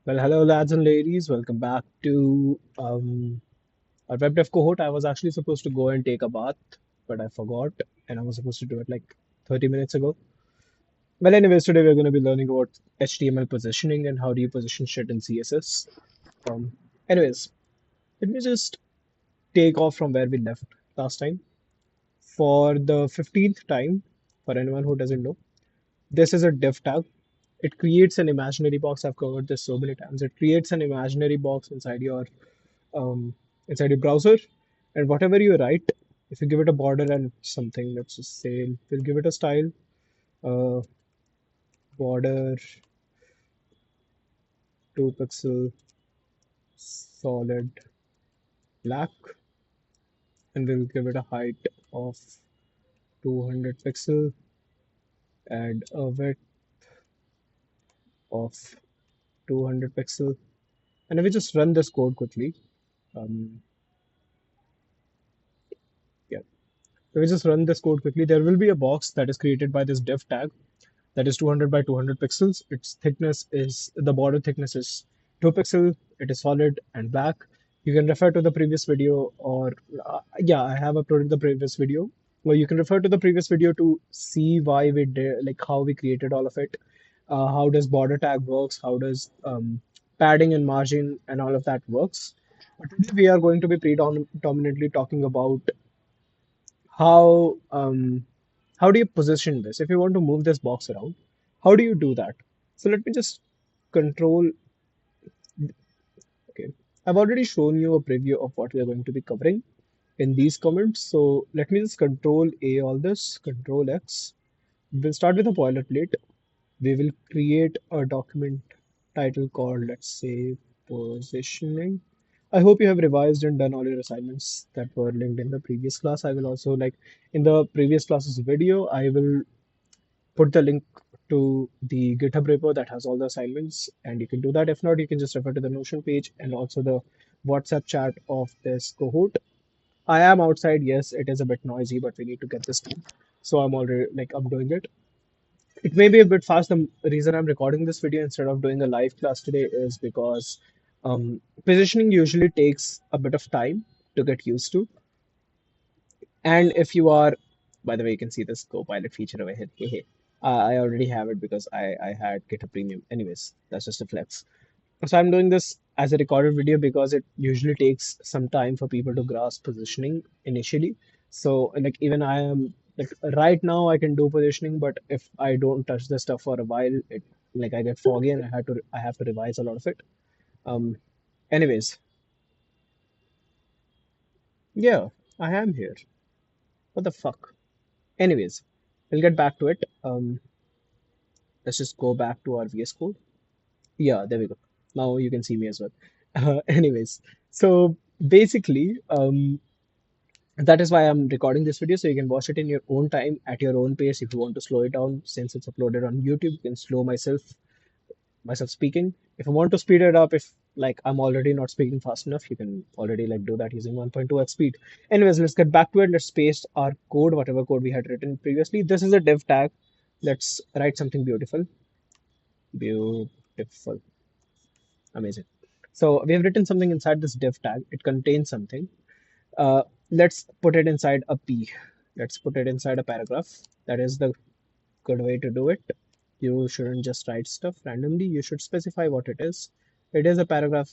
Well, hello, lads and ladies. Welcome back to our web dev cohort. I was actually supposed to go and take a bath, but I forgot, and I was supposed to do it like 30 minutes ago. Well, anyways, today we're going to be learning about HTML positioning and how do you position shit in CSS. Um, anyways, let me just take off from where we left last time. For the 15th time, for anyone who doesn't know, this is a div tag. It creates an imaginary box. I've covered this so many times. It creates an imaginary box um, inside your browser, and whatever you write, if you give it a border and something, let's just say we'll give it a style, uh, border 2 pixel solid black, and we'll give it a height of 200 pixel and a width of 200 pixel. And if we just run this code quickly, um, yeah, if we just run this code quickly, there will be a box that is created by this div tag that is 200 by 200 pixels. Its thickness is the border thickness is 2 pixel. It is solid and black. You can refer to the previous video, or yeah, I have uploaded the previous video. Well, you can refer to the previous video to see why we did, like how we created all of it. How does border tag works? How does padding and margin and all of that works? But today we are going to be predominantly talking about how how do you position this? If you want to move this box around, how do you do that? So let me just control. Okay, I've already shown you a preview of what we are going to be covering in these comments. So let me just control A all this, control X. We'll start with a boilerplate. We will create a document title called, let's say, positioning. I hope you have revised and done all your assignments that were linked in the previous class. I will also, like, in the previous class's video, I will put the link to the GitHub repo that has all the assignments, and you can do that. If not, you can just refer to the Notion page and also the WhatsApp chat of this cohort. I am outside, yes, it is a bit noisy, but we need to get this done. So I'm already like I'm doing it. It may be a bit fast. The reason I'm recording this video instead of doing a live class today is because positioning usually takes a bit of time to get used to. And if you are, by the way, you can see this Copilot feature over here. Hey, I already have it because I had GitHub Premium. Anyways, that's just a flex. So I'm doing this as a recorded video because it usually takes some time for people to grasp positioning initially. So like even I am like right now I can do positioning, but if I don't touch the stuff for a while, it like I get foggy and I have to revise a lot of it. Um, anyways, yeah, I am here. What the fuck? Anyways, we'll get back to it. Let's just go back to our VS Code. Yeah, there we go. Now you can see me as well. Anyways, so basically, that is why I'm recording this video so you can watch it in your own time at your own pace. If you want to slow it down, since it's uploaded on YouTube, you can slow myself speaking. If I want to speed it up, if like I'm already not speaking fast enough, you can already like do that using 1.2x speed. Anyways, let's get back to it. Let's paste our code, whatever code we had written previously. This is a div tag. Let's write something beautiful. Beautiful. Amazing. So we have written something inside this div tag. It contains something. Let's put it inside a P. Let's put it inside a paragraph. That is the good way to do it. You shouldn't just write stuff randomly. You should specify what it is. It is a paragraph.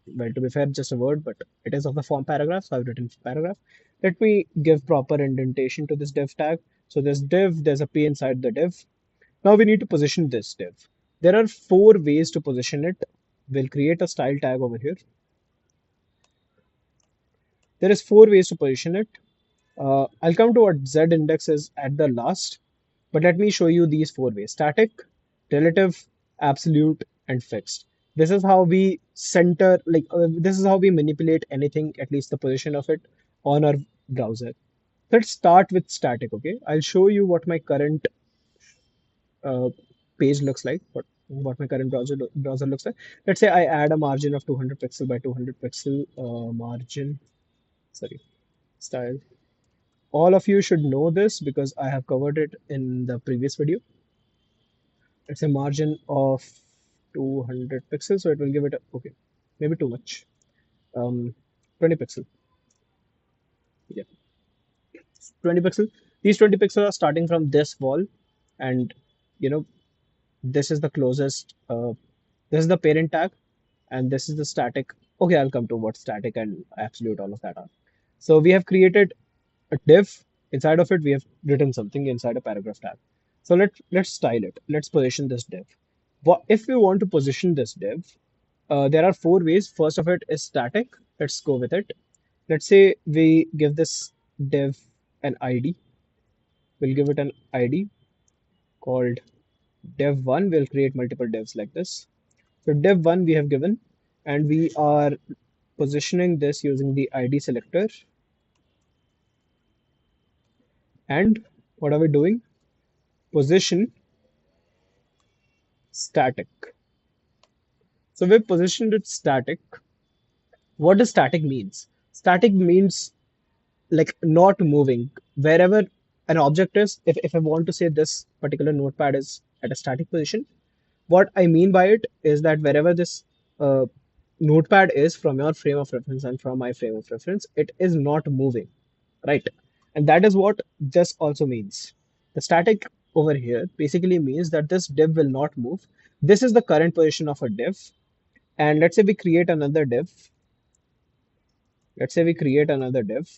Well, to be fair, just a word, but it is of the form paragraph. So I've written paragraph. Let me give proper indentation to this div tag. So this div, there's a P inside the div. Now we need to position this div. There are 4 ways to position it. We'll create a style tag over here. There is 4 ways to position it. I'll come to what Z index is at the last, but let me show you these 4 ways: static, relative, absolute, and fixed. This is how we center, this is how we manipulate anything, at least the position of it on our browser. Let's start with static, okay? I'll show you what my current uh, page looks like, what my current browser looks like. Let's say I add a margin of 200 pixel by 200 pixel margin, sorry, style. All of you should know this because I have covered it in the previous video. It's a margin of 200 pixels, so it will give it a, okay, maybe too much. 20 pixel. Yeah, 20 pixel. These 20 pixels are starting from this wall, and you know this is the closest. This is the parent tag, and this is the static. Okay, I'll come to what static and absolute all of that are. So we have created a div. Inside of it, we have written something inside a paragraph tag. So let's style it. Let's position this div. What if we want to position this div? There are four ways. First of it is static. Let's go with it. Let's say we give this div an ID. We'll give it an ID called dev1. We'll create multiple divs like this. So dev1 we have given, and we are positioning this using the ID selector. And what are we doing? Position static. So we've positioned it static. What does static means? Static means like not moving. Wherever an object is, if I want to say this particular notepad is at a static position, what I mean by it is that wherever this uh, notepad is from your frame of reference and from my frame of reference, it is not moving, right? And that is what this also means. The static over here basically means that this div will not move. This is the current position of a div. And let's say we create another div. Let's say we create another div.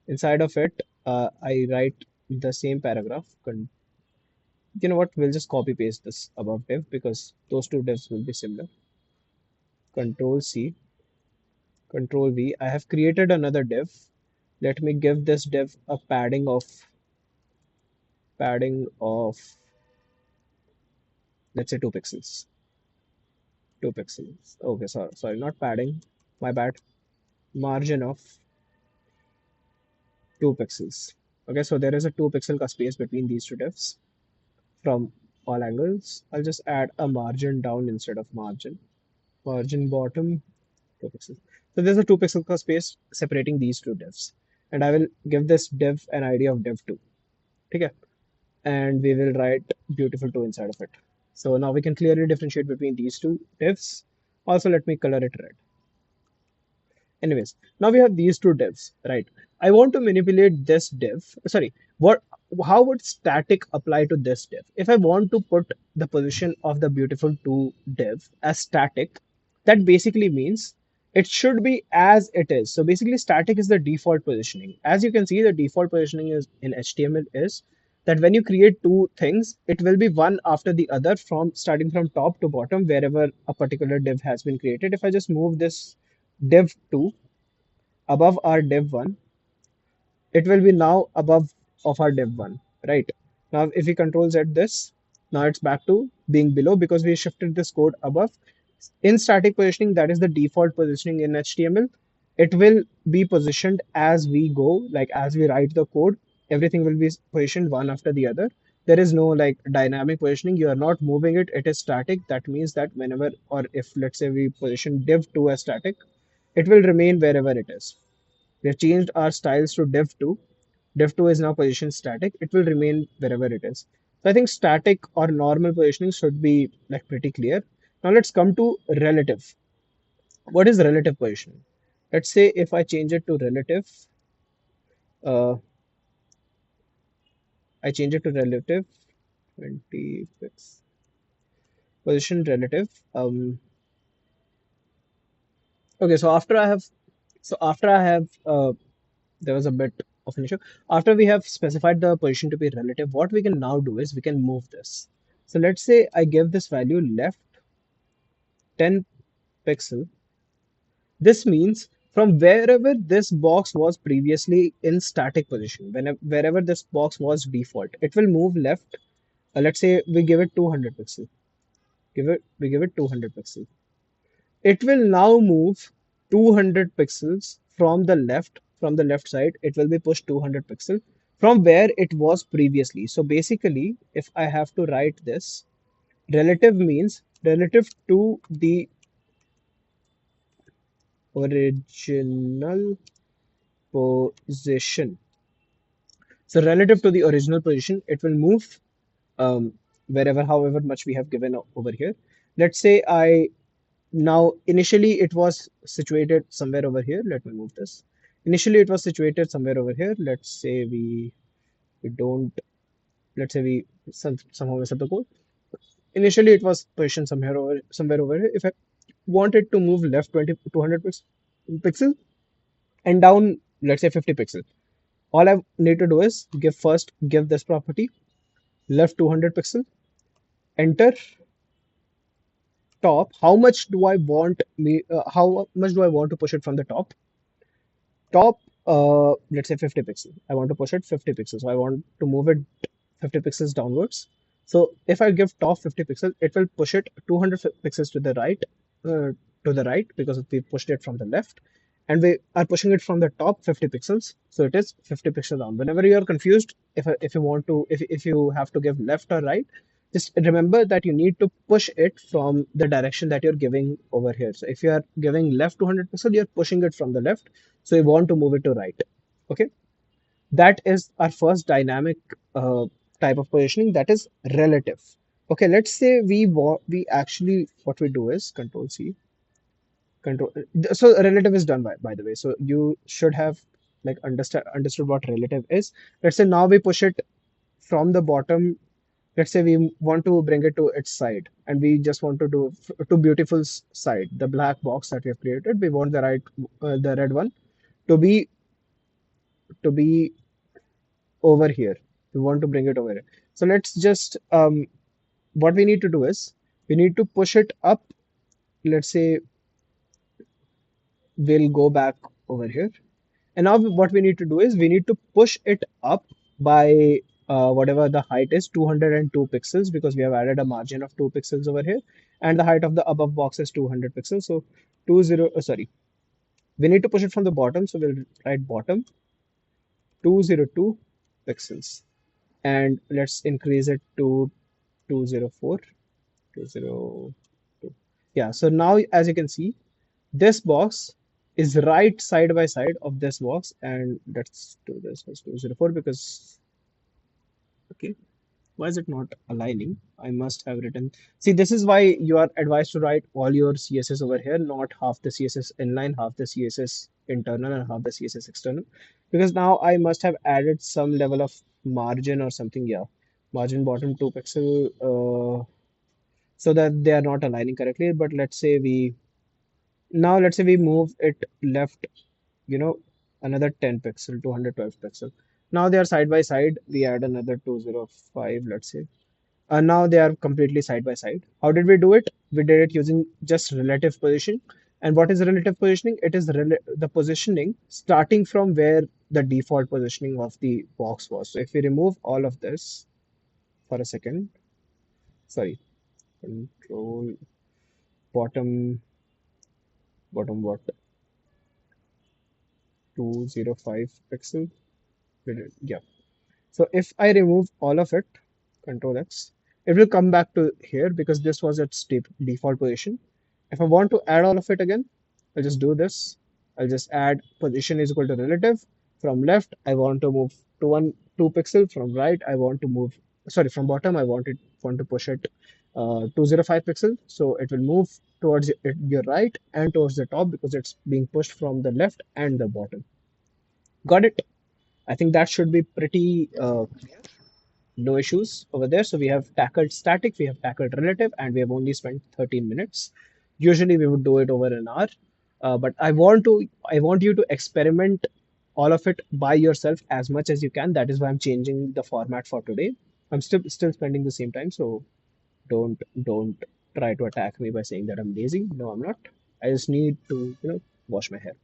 Inside of it, I write the same paragraph. You know what? We'll just copy paste this above div because those two divs will be similar. Control C, Control V. I have created another div. Let me give this div a padding of let's say 2 pixels. 2 pixels. Okay, sorry, not padding. My bad. Margin of 2 pixels. Okay, so there is a 2 pixel ka space between these two divs from all angles. I'll just add a margin down instead of margin. Margin bottom 2 pixels. So there's a 2 pixel ka space separating these two divs, and I will give this div an ID of div2. Okay, and we will write beautiful 2 inside of it. So now we can clearly differentiate between these two divs. Also, let me color it red. Anyways, now we have these two divs, right? I want to manipulate this div. Sorry, what? How would static apply to this div? If I want to put the position of the beautiful two div as static, that basically means it should be as it is. So basically, static is the default positioning. As you can see, the default positioning is in HTML is that when you create two things, it will be one after the other from starting from top to bottom wherever a particular div has been created. If I just move this div2 above our div1, it will be now above of our div1, right? Now, if we control Z this, now it's back to being below because we shifted this code above. In static positioning, that is the default positioning in HTML. It will be positioned as we go, like as we write the code, everything will be positioned one after the other. There is no like dynamic positioning. You are not moving it. It is static. That means that whenever, or if let's say we position div2 as static, it will remain wherever it is. We have changed our styles to div2. Div2 is now position static. It will remain wherever it is. So I think static or normal positioning should be like pretty clear. Now let's come to relative. What is relative positioning? Let's say if I change it to relative, uh, I change it to relative 20 pixels. Position relative. Okay, so after I have there was a bit of an issue. After we have specified the position to be relative, what we can now do is we can move this. So let's say I give this value left 10 pixel. This means from wherever this box was previously in static position, wherever this box was default, it will move left. Let's say we give it 200 pixel. We give it 200 pixel. It will now move 200 pixels from the left side. It will be pushed 200 pixel from where it was previously. So basically, if I have to write this, relative means relative to the original position. So relative to the original position, it will move. wherever, however much we have given over here. Let's say I now initially it was situated somewhere over here. Let me move this. Initially it was situated somewhere over here. Let's say we don't. Let's say we somehow mess up the code. Initially it was positioned somewhere over here. If I wanted to move left 200 pixel and down, let's say 50 pixel, all I need to do is give this property left 200 pixel, enter top. How much do I want to push it from the top, let's say 50 pixel. I want to push it 50 pixels. So I want to move it 50 pixels downwards. So if I give top 50 pixels, it will push it 200 pixels uh, to the right because we pushed it from the left, and we are pushing it from the top 50 pixels. So it is 50 pixels down. Whenever you are confused, if you want to, if you have to give left or right, just remember that you need to push it from the direction that you're giving over here. So if you are giving left 200 pixels, you're pushing it from the left. So you want to move it to right. Okay. That is our first dynamic type of positioning, that is relative. Okay, let's say we actually what we do is control C, control. So relative is done by the way. So you should have like understood what relative is. Let's say now we push it from the bottom. Let's say we want to bring it to its side, and we just want to do to beautiful's side, the black box that we have created. We want the red one to be over here. We want to bring it over here. So let's just what we need to do is we need to push it up. Let's say we'll go back over here. And now what we need to do is we need to push it up by whatever the height is, 202 pixels, because we have added a margin of 2 pixels over here. And the height of the above box is 200 pixels. So sorry, we need to push it from the bottom. So we'll write bottom 202 pixels. And let's increase it to 204. 202. Yeah, so now as you can see, this box is right side by side of this box, and let's do this as 204 because okay, why is it not aligning? I must have written. See, this is why you are advised to write all your CSS over here, not half the CSS inline, half the CSS internal, and half the CSS external, because now I must have added some level of margin or something. Yeah, margin bottom 2 pixel. So that they are not aligning correctly. But let's say we move it left, you know, another 10 pixel, 212 pixel. Now they are side by side. We add another 205, let's say. And now they are completely side by side. How did we do it? We did it using just relative position. And what is relative positioning? It is the positioning starting from where the default positioning of the box was. So if we remove all of this for a second, sorry, control bottom, what, 205 pixel. Yeah. So if I remove all of it, Control X, it will come back to here because this was its default position. If I want to add all of it again, I'll just do this. I'll just add position is equal to relative. From left, I want to move to 2 pixel. From right, I want to move, sorry, from bottom, I want to push it 205 pixel. So it will move towards your right and towards the top because it's being pushed from the left and the bottom. Got it? I think that should be pretty no issues over there. So we have tackled static, we have tackled relative, and we have only spent 13 minutes. Usually we would do it over an hour, but I want you to experiment all of it by yourself as much as you can. That is why I'm changing the format for today. I'm still spending the same time, so don't try to attack me by saying that I'm lazy. No, I'm not. I just need to wash my hair.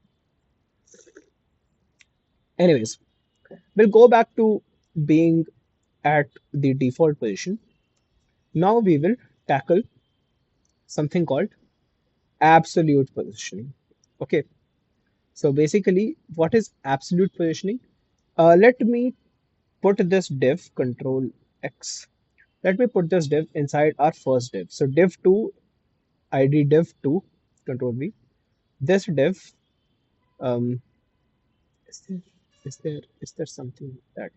Anyways, we'll go back to being at the default position. Now we will tackle something called absolute positioning. Okay, so basically, what is absolute positioning? Let me put this div, control X. Let me put this div inside our first div. So div2, id div2, control V. This div, um, is there something that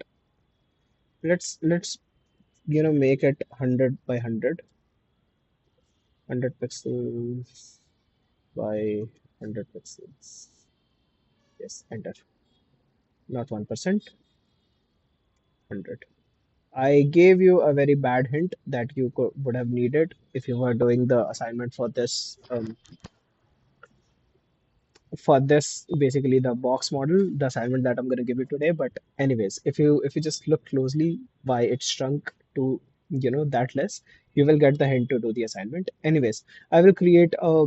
let's make it 100 by 100, 100 pixels by 100 pixels. Yes, enter. Not 1%, 100. I gave you a very bad hint that you would have needed if you were doing the assignment for this basically the box model, the assignment that I'm going to give you today. But anyways, if you just look closely why it shrunk to that less, you will get the hint to do the assignment. Anyways, I will create a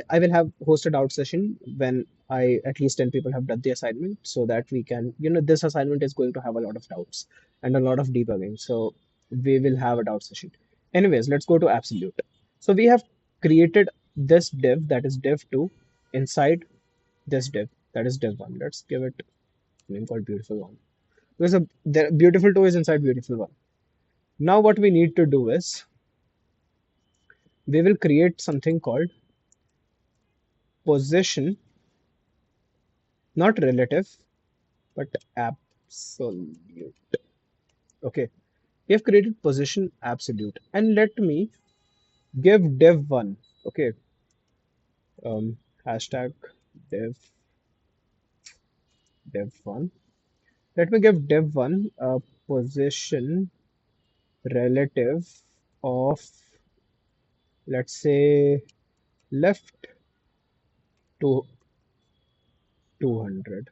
I will have host a doubt session when I at least 10 people have done the assignment, so that we can, this assignment is going to have a lot of doubts and a lot of debugging. So we will have a doubt session. Anyways, let's go to absolute. So we have created this div, that is div2, inside this div, that is div1. Let's give it a name called beautiful1, because the beautiful2 is inside beautiful1. Now what we need to do is we will create something called position, not relative, but absolute. Okay, we have created position absolute, and let me give div1. Okay, hashtag div div1. Let me give div1 a position relative of, let's say, left to 200,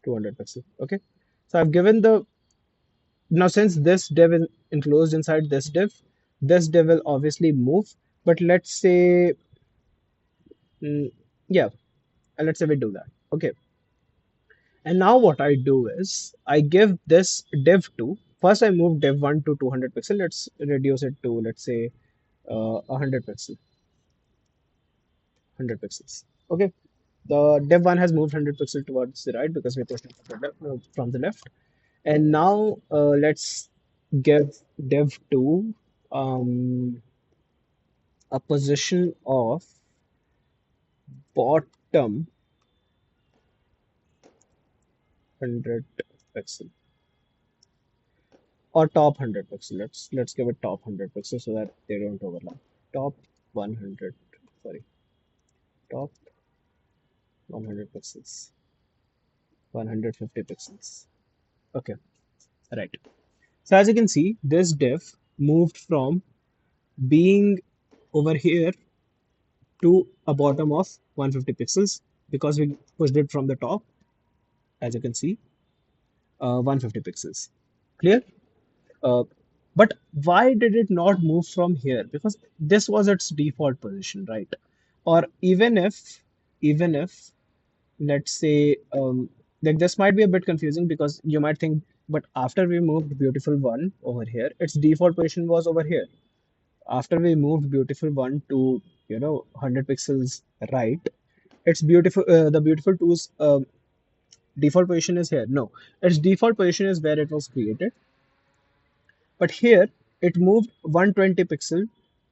200 pixel. Okay, so I've given the, now since this div is enclosed inside this div will obviously move, but let's say, mm, yeah, let's say we do that. Okay, and now what I do is I give this div2. First I move div1 to 200 pixel. Let's reduce it to, let's say, 100 pixel, 100 pixels. Okay, the div1 has moved 100 pixel towards the right because we pushed it from the left. And now let's give div2 a position of bottom 100 pixel or top 100 pixel. Let's give it top 100 pixel so that they don't overlap. Top 100, sorry, top 100 pixels, 150 pixels. Okay, right. So as you can see, this div moved from being over here to a bottom of 150 pixels because we pushed it from the top, as you can see, 150 pixels. Clear? Uh, but why did it not move from here? Because this was its default position, right? Or even if, let's say, like this might be a bit confusing because you might think, but after we moved beautiful one over here, its default position was over here. After we moved beautiful one to 100 pixels right, it's beautiful. The beautiful two's default position is here. No, its default position is where it was created. But here it moved 120 pixel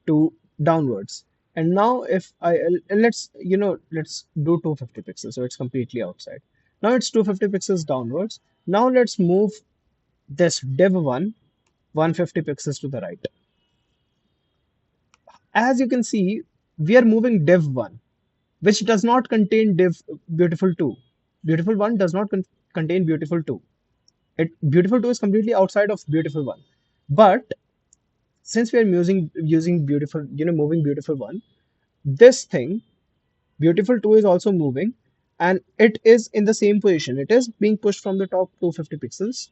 to downwards. And now if let's do 250 pixels, so it's completely outside. Now it's 250 pixels downwards. Now let's move this div1 150 pixels to the right. As you can see, we are moving div1, which does not contain div beautiful 2. Beautiful 1 does not contain beautiful 2. Beautiful 2 is completely outside of beautiful 1. But since we are using beautiful, moving beautiful 1, this thing beautiful 2 is also moving, and it is in the same position. It is being pushed from the top 250 pixels,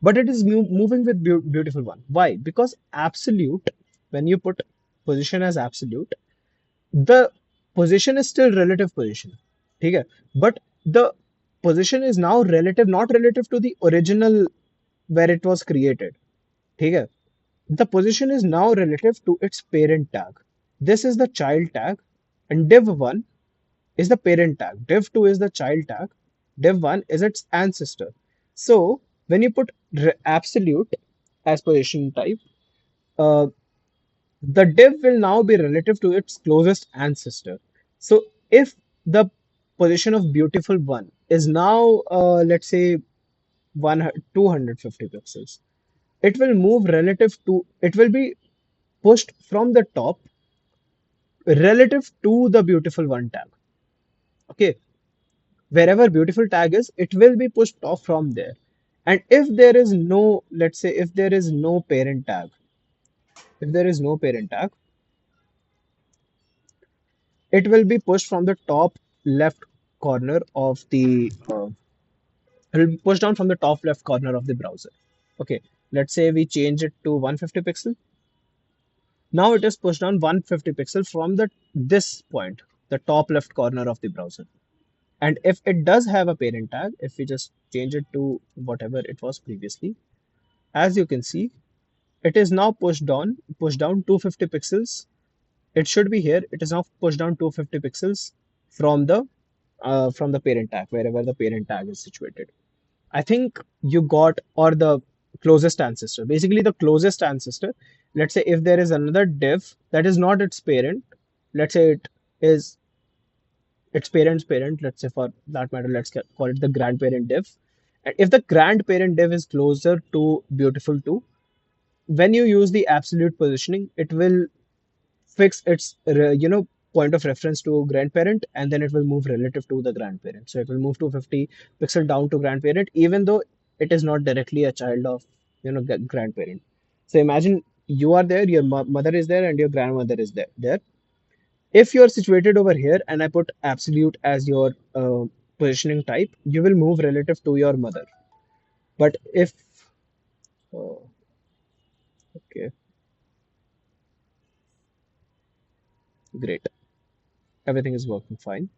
but it is moving with beautiful 1. Why? Because absolute, when you put position as absolute, the position is still relative position. Okay, but the position is now relative, not relative to the original where it was created. Okay, the position is now relative to its parent tag. This is the child tag, and div1 is the parent tag. Div2 is the child tag. Div1 is its ancestor. So when you put absolute as position type, uh, the div will now be relative to its closest ancestor. So if the position of beautiful one is now, let's say, 250 pixels. It will move relative to, it will be pushed from the top relative to the beautiful one tag. Okay, wherever beautiful tag is, it will be pushed off from there. And if there is no, let's say, if there is no parent tag, if there is no parent tag, it will be pushed from the top left corner of the, it will be pushed down from the top left corner of the browser. Okay, let's say we change it to 150 pixel. Now it is pushed down 150 pixel from the this point, the top left corner of the browser. And if it does have a parent tag, if we just change it to whatever it was previously, as you can see, it is now pushed down 250 pixels. It should be here. It is now pushed down 250 pixels from the parent tag, wherever the parent tag is situated. I think you got, or the closest ancestor. Basically, the closest ancestor. Let's say if there is another div that is not its parent, let's say it is its parent's parent, let's say for that matter, call it the grandparent div. And if the grandparent div is closer to beautiful 2, when you use the absolute positioning, it will fix its point of reference to grandparent, and then it will move relative to the grandparent. So it will move 250 pixel down to grandparent, even though it is not directly a child of grandparent. So imagine you are there, your mother is there, and your grandmother is there. If you are situated over here and I put absolute as your positioning type, you will move relative to your mother. But if oh, okay, great, everything is working fine.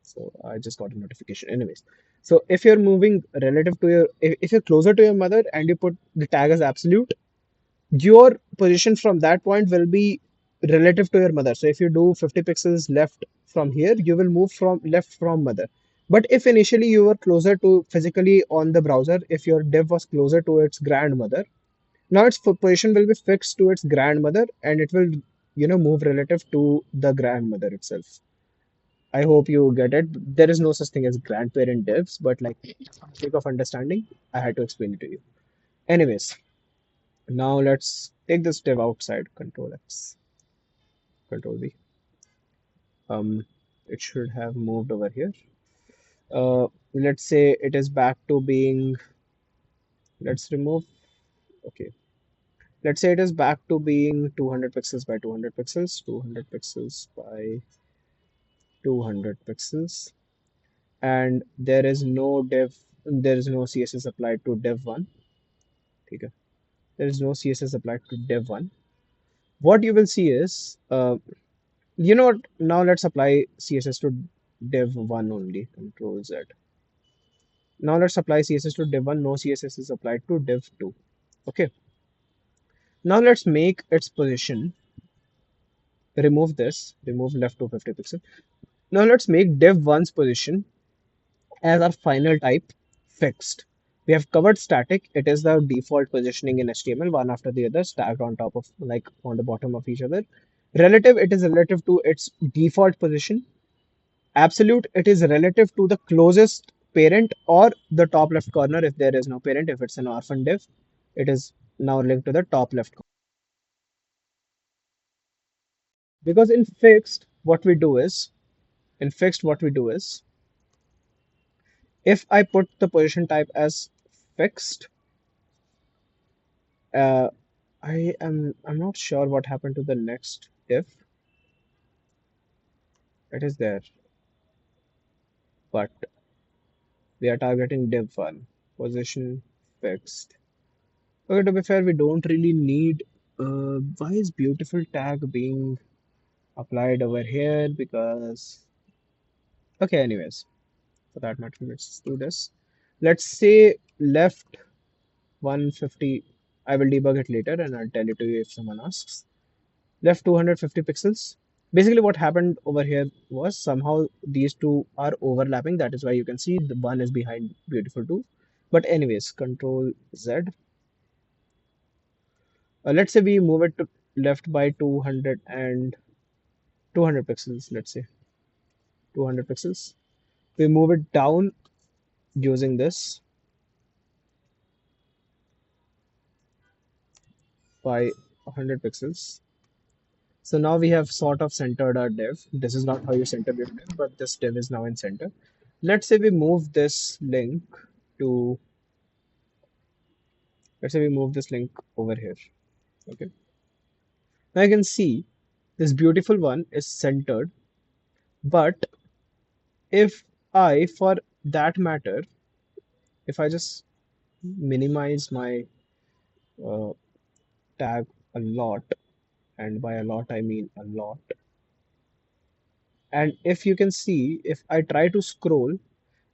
So I just got a notification. Anyways, so if you're moving relative to your, if you're closer to your mother and you put the tag as absolute, your position from that point will be relative to your mother. So if you do 50 pixels left from here, you will move from left from mother. But if initially you were closer to physically on the browser, if your div was closer to its grandmother, now its position will be fixed to its grandmother and it will, move relative to the grandmother itself. I hope you get it. There is no such thing as grandparent divs, but like for the sake of understanding, I had to explain it to you. Anyways, now let's take this div outside. Control X, Control V. Um, it should have moved over here. Let's say it is back to being. Let's remove. Okay. Let's say it is back to being 200 pixels by 200 pixels, 200 pixels by 200 pixels, and there is no CSS applied to div 1. Okay. There is no CSS applied to div 1. What you will see is, you know what, now let's apply CSS to div 1 only, Control Z. Now let's apply CSS to div 1, no CSS is applied to div 2. Okay, now let's make its position, remove this, remove left 250 pixel. Now let's make div 1's position as our final type fixed. We have covered static. It is the default positioning in HTML, one after the other, stacked on top of, like, on the bottom of each other. Relative, it is relative to its default position. Absolute, it is relative to the closest parent or the top left corner if there is no parent. If it's an orphan div, it is now linked to the top left corner. Because in fixed, what we do is, if I put the position type as fixed, uh, I'm not sure what happened to the next div. It is there, but we are targeting div 1, position fixed. Okay, to be fair, we don't really need. Why is beautiful tag being applied over here? Because okay, anyways, for that matter, let's do this. Let's say left 150. I will debug it later and I'll tell it to you if someone asks. Left 250 pixels. Basically, what happened over here was somehow these two are overlapping. That is why you can see the one is behind beautiful 2. But anyways, Control Z. Let's say we move it to left by 200 and 200 pixels. Let's say 200 pixels. We move it down using this. by 100 pixels. So now we have sort of centered our div. This is not how you center your div, but this div is now in center. Let's say we move this link to, let's say we move this link over here. Okay. Now you can see this beautiful one is centered, but if for that matter, if I just minimize my uh, tag a lot, and by a lot I mean a lot, and if you can see, if I try to scroll,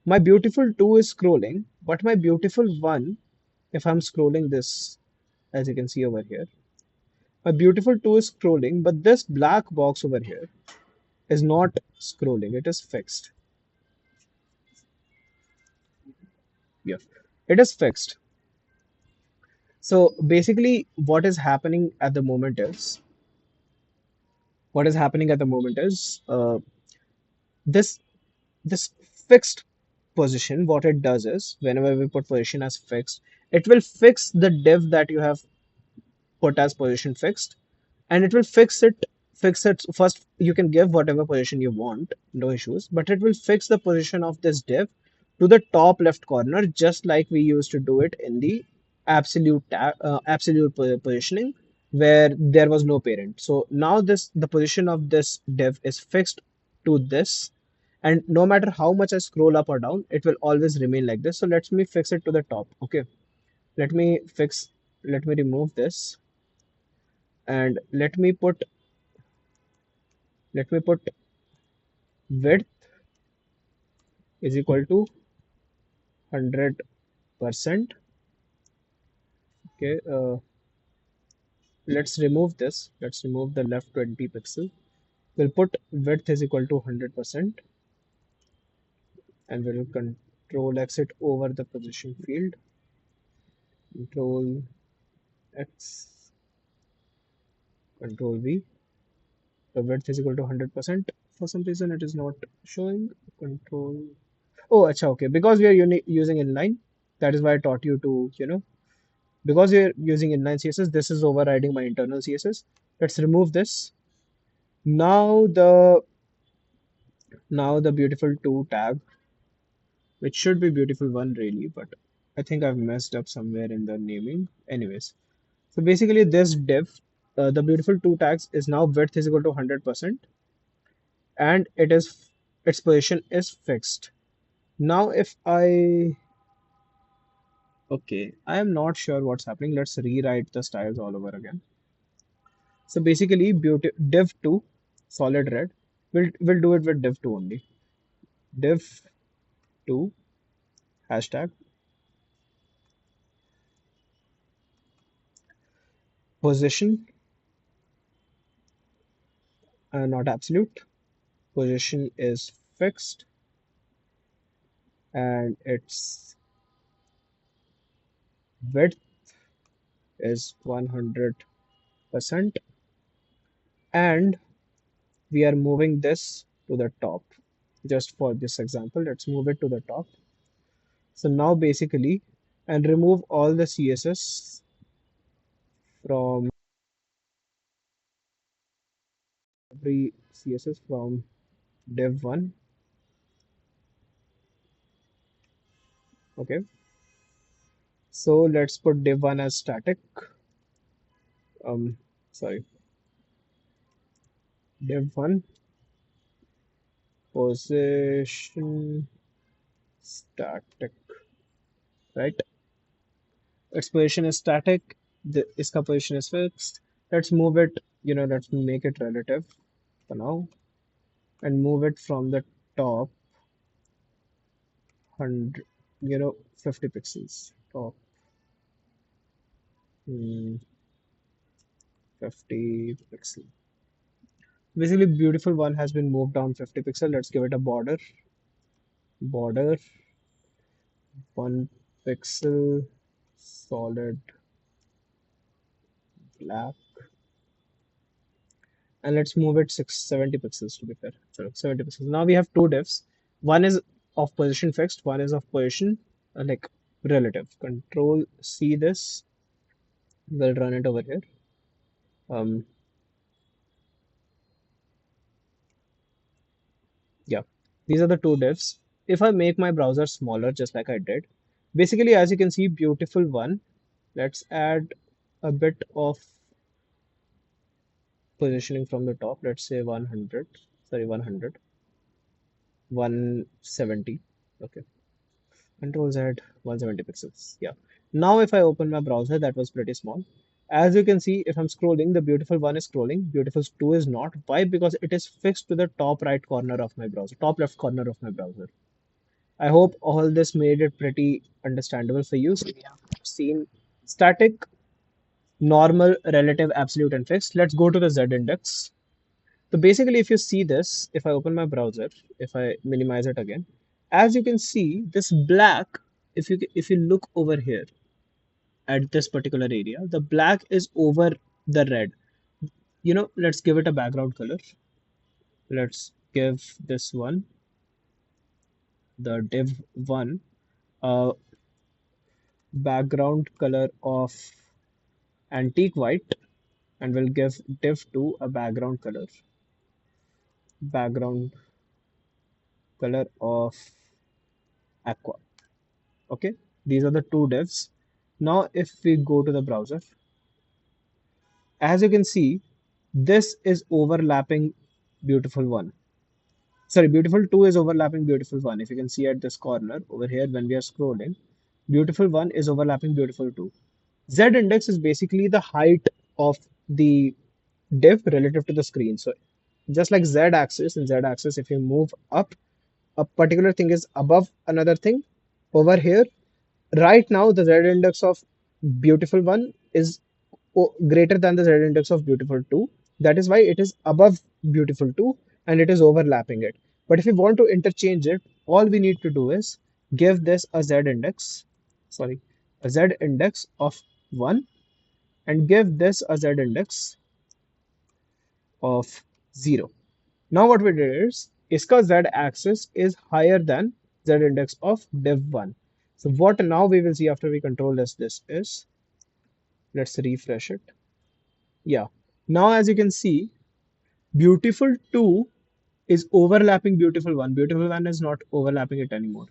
my beautiful 2 is scrolling, but my beautiful 1, if I'm scrolling this, as you can see over here, my beautiful 2 is scrolling, but this black box over here is not scrolling, it is fixed. Yeah, it is fixed. So basically, what is happening at the moment is this this fixed position. What it does is, whenever we put position as fixed, it will fix the div that you have put as position fixed, and it will fix it first. You can give whatever position you want, no issues, but it will fix the position of this div to the top left corner, just like we used to do it in the absolute positioning, where there was no parent. So now the position of this div is fixed to this, and no matter how much I scroll up or down, it will always remain like this. So let me fix it to the top. Okay, let me fix let me remove this, and let me put width is equal to 100%. Okay, let's remove the left 20 pixel. We'll put width is equal to 100%, and we'll control exit over the position field, control X, control V. The width is equal to 100%. For some reason it is not showing. Control, oh acha, okay, because we are using inline, that is why I taught you to, because we're using inline CSS, this is overriding my internal CSS. Let's remove this. Now the beautiful 2 tag, which should be beautiful 1 really, but I think I've messed up somewhere in the naming. Anyways, so basically this div, the beautiful 2 tags is now width is equal to 100%, and its position is fixed. Now if okay, I am not sure what's happening. Let's rewrite the styles all over again. So basically, div 2 solid red. We'll do it with div 2 only. Div 2 hashtag position, not absolute. Position is fixed, and its width is 100%, and we are moving this to the top. Just for this example, let's move it to the top. So now basically, and remove all the CSS from every CSS from div 1. Okay, so let's put div 1 as static. Sorry, div 1 position static, right? Its position is static, its position is fixed. Let's move it, let's make it relative for now, and move it from the top 100, 50 pixels. Top 50 pixel. Basically, beautiful one has been moved down 50 pixel. Let's give it a border 1 pixel, solid black, and let's move it 70 pixels to be fair. So 70 pixels. Now we have two divs. One is of position fixed, one is of position like relative. Control C this. We'll run it over here. Um, yeah, these are the two divs. If I make my browser smaller, just like I did, basically, as you can see, beautiful one. Let's add a bit of positioning from the top. Let's say 100, sorry, 100, 170. Okay. Control Z, 170 pixels. Yeah. Now if I open my browser, that was pretty small. As you can see, if I'm scrolling, the beautiful one is scrolling, beautiful 2 is not. Why? Because it is fixed to the top right corner of my browser, top left corner of my browser. I hope all this made it pretty understandable for you. So we have seen static, normal, relative, absolute, and fixed. Let's go to the Z index. So basically, if you see this, if I open my browser, if I minimize it again, as you can see, this black, if you look over here at this particular area, the black is over the red. Let's give it a background color. Let's give this one, the div one, a background color of antique white, and we'll give div 2 a background color of aqua. Okay, these are the two divs. Now if we go to the browser, as you can see, this is overlapping beautiful one. Sorry, beautiful 2 is overlapping beautiful 1. If you can see at this corner over here when we are scrolling, beautiful 1 is overlapping beautiful 2. Z index is basically the height of the div relative to the screen. So just like Z axis, in Z axis, if you move up, a particular thing is above another thing. Over here, right now, the Z index of beautiful 1 is greater than the Z index of beautiful 2. That is why it is above beautiful 2 and it is overlapping it. But if we want to interchange it, all we need to do is give this a Z index, sorry, a Z index of 1, and give this a Z index of 0. Now what we did is, iska Z axis is higher than Z index of div 1. So what now we will see after we control this is, let's refresh it. Yeah. Now as you can see, beautiful 2 is overlapping beautiful 1. Beautiful 1 is not overlapping it anymore.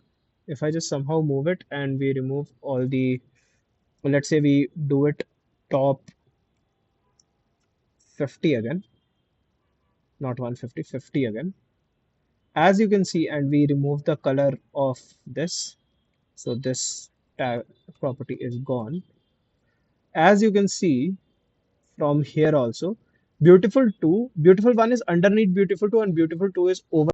If I just somehow move it and we remove all the, well, let's say we do it top 50 again, not 150, 50 again. As you can see, and we remove the color of this, so this tag property is gone. As you can see from here also, beautiful 2, beautiful 1 is underneath beautiful 2 and beautiful 2 is over